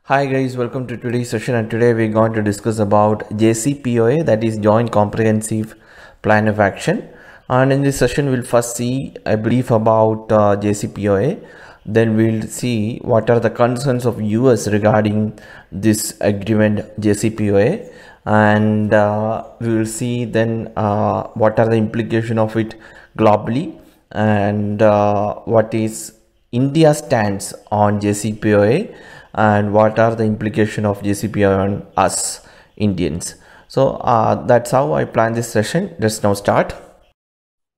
Hi guys, welcome to today's session, and today we're going to discuss about JCPOA, that is Joint Comprehensive Plan of Action. And in this session we'll first see a brief about JCPOA, then we'll see what are the concerns of US regarding this agreement JCPOA, and we will see then what are the implications of it globally, and what is India's stance on JCPOA, and what are the implications of JCPOA on us Indians. So that's how I plan this session. Let's now start.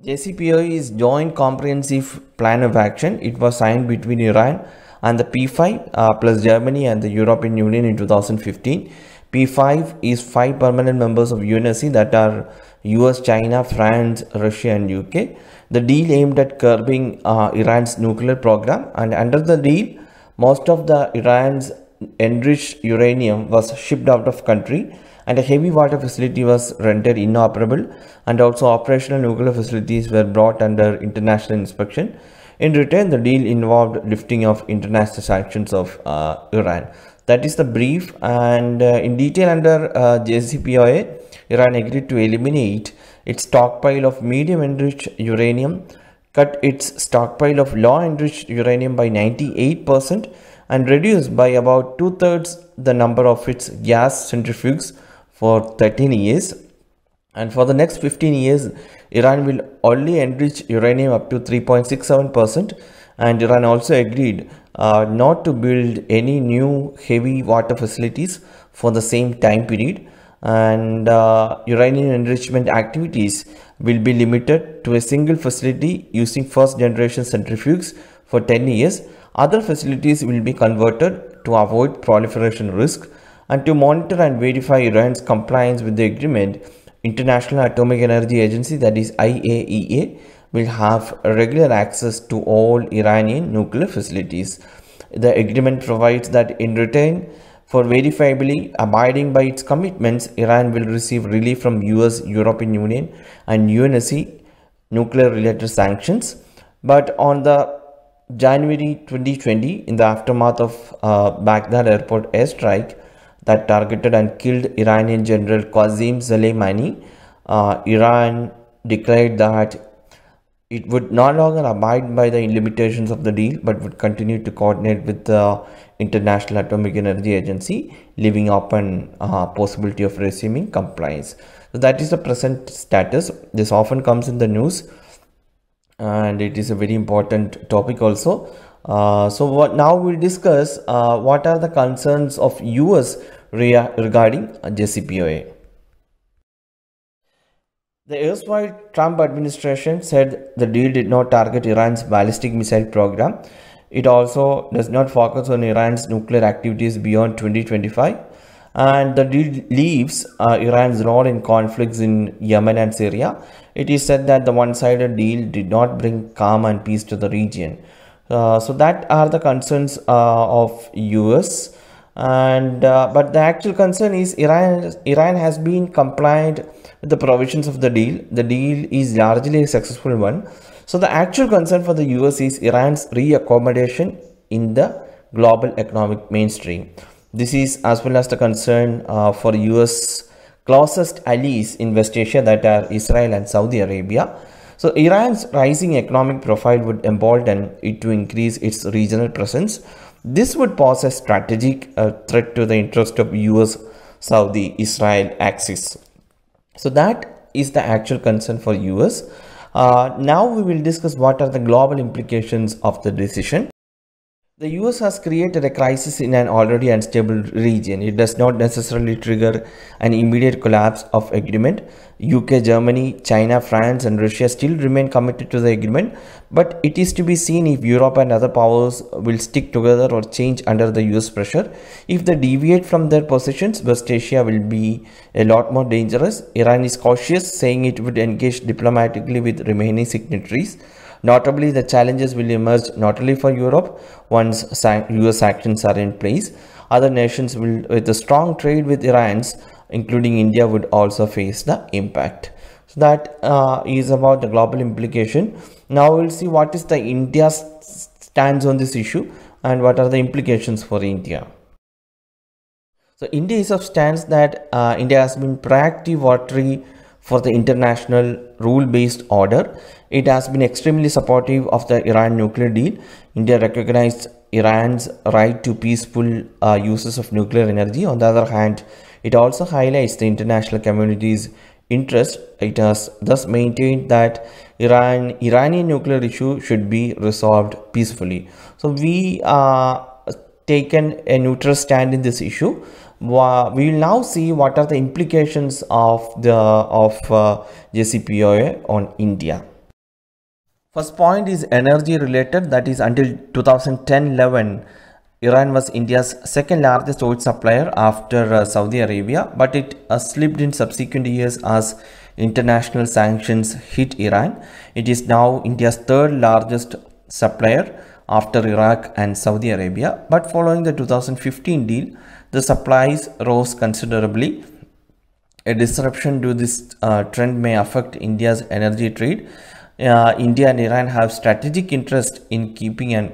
JCPOA is Joint Comprehensive Plan of Action. It was signed between Iran and the P5 plus Germany and the European Union in 2015. P5 is 5 permanent members of UNSC, that are US, China, France, Russia and UK. The deal aimed at curbing Iran's nuclear program, and under the deal, most of the Iran's enriched uranium was shipped out of country, and a heavy water facility was rendered inoperable, and also operational nuclear facilities were brought under international inspection. In return, the deal involved lifting of international sanctions of Iran. That is the brief, and in detail, under JCPOA, Iran agreed to eliminate its stockpile of medium enriched uranium, cut its stockpile of low enriched uranium by 98%, and reduce by about 2/3 the number of its gas centrifuges for 13 years. And for the next 15 years, Iran will only enrich uranium up to 3.67%, and Iran also agreed not to build any new heavy water facilities for the same time period, and uranium enrichment activities will be limited to a single facility using first generation centrifuges for 10 years. Other facilities will be converted to avoid proliferation risk. And to monitor and verify Iran's compliance with the agreement, International Atomic Energy Agency, that is IAEA, will have regular access to all Iranian nuclear facilities. The agreement provides that in return for verifiably abiding by its commitments, Iran will receive relief from US, European Union and UNSC nuclear related sanctions. But on the January 2020, in the aftermath of Baghdad airport airstrike that targeted and killed Iranian General Qasem Soleimani, Iran declared that it would no longer abide by the limitations of the deal, but would continue to coordinate with the International Atomic Energy Agency, leaving open possibility of resuming compliance. So that is the present status. This often comes in the news, and it is a very important topic also. Now we'll discuss what are the concerns of US regarding JCPOA. The erstwhile Trump administration said the deal did not target Iran's ballistic missile program. It also does not focus on Iran's nuclear activities beyond 2025. And the deal leaves Iran's role in conflicts in Yemen and Syria. It is said that the one-sided deal did not bring calm and peace to the region. So that are the concerns of US. And but the actual concern is Iran has been compliant with the provisions of the deal. The deal is largely a successful one. So the actual concern for the US is Iran's reaccommodation in the global economic mainstream. This is as well as the concern for US closest allies in West Asia, that are Israel and Saudi Arabia. So Iran's rising economic profile would embolden it to increase its regional presence. This would pose a strategic threat to the interest of US Saudi Israel axis. So that is the actual concern for US. Now we will discuss what are the global implications of the decision. The US has created a crisis in an already unstable region. It does not necessarily trigger an immediate collapse of agreement. UK, Germany, China, France and Russia still remain committed to the agreement, but it is to be seen if Europe and other powers will stick together or change under the US pressure. If they deviate from their positions, West Asia will be a lot more dangerous. Iran is cautious, saying it would engage diplomatically with remaining signatories. Notably, the challenges will emerge not only for Europe once US sanctions are in place. Other nations will, with a strong trade with Iran, including India, would also face the impact. So that is about the global implication. Now we'll see what is the India's stance on this issue and what are the implications for India. So India is of stance that India has been proactive votary for the international rule-based order. It has been extremely supportive of the Iran nuclear deal. India recognized Iran's right to peaceful uses of nuclear energy. On the other hand, it also highlights the international community's interest. It has thus maintained that Iranian nuclear issue should be resolved peacefully. So we taken a neutral stand in this issue. We will now see what are the implications of JCPOA on India. First point is energy related, that is until 2010-11 Iran was India's second largest oil supplier after Saudi Arabia, but it slipped in subsequent years as international sanctions hit Iran. It is now India's third largest supplier after Iraq and Saudi Arabia, but following the 2015 deal, the supplies rose considerably. A disruption to this trend may affect India's energy trade. India and Iran have strategic interest in keeping an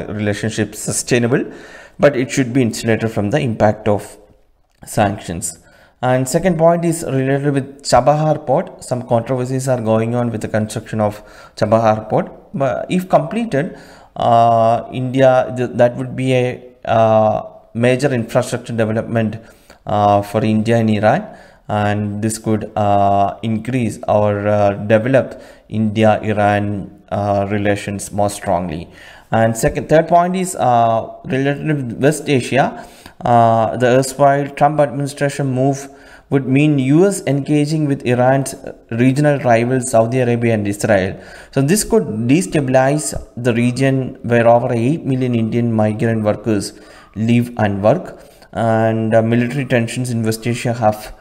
relationship sustainable, but it should be insulated from the impact of sanctions. And second point is related with Chabahar port. Some controversies are going on with the construction of Chabahar port, but if completed, that would be a major infrastructure development for India and Iran, and this could increase or develop India-Iran relations more strongly. And third point is related to West Asia. The erstwhile Trump administration move would mean US engaging with Iran's regional rivals Saudi Arabia and Israel. So this could destabilize the region where over 8 million Indian migrant workers live and work, and military tensions in West Asia have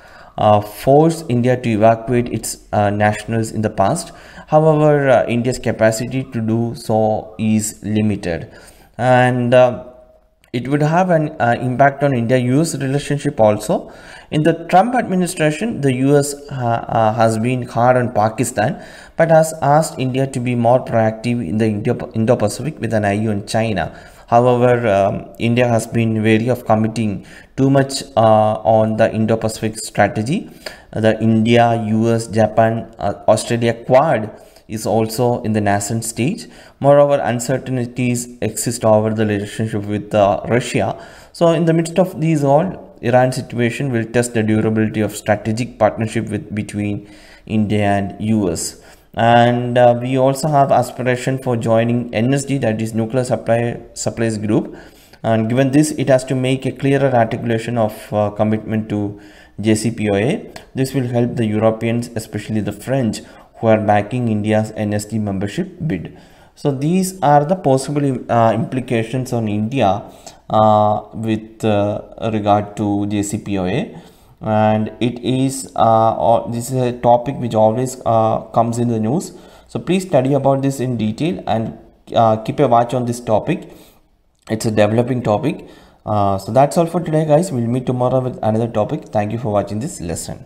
forced India to evacuate its nationals in the past. However, India's capacity to do so is limited, and it would have an impact on India-US relationship also. In the Trump administration, the US has been hard on Pakistan, but has asked India to be more proactive in the Indo-Pacific with an eye on China. However, India has been wary of committing too much on the Indo-Pacific strategy. The India, US, Japan, Australia Quad is also in the nascent stage. Moreover, uncertainties exist over the relationship with Russia. So in the midst of these all, Iran situation will test the durability of strategic partnership between India and US. And we also have aspiration for joining NSG, that is Nuclear Supplies Group, and given this, it has to make a clearer articulation of commitment to JCPOA. This will help the Europeans, especially the French, who are backing India's NSG membership bid. So these are the possible implications on India with regard to JCPOA. And it is this is a topic which always comes in the news, so please study about this in detail and keep a watch on this topic. It's a developing topic. So that's all for today, guys. We'll meet tomorrow with another topic. Thank you for watching this lesson.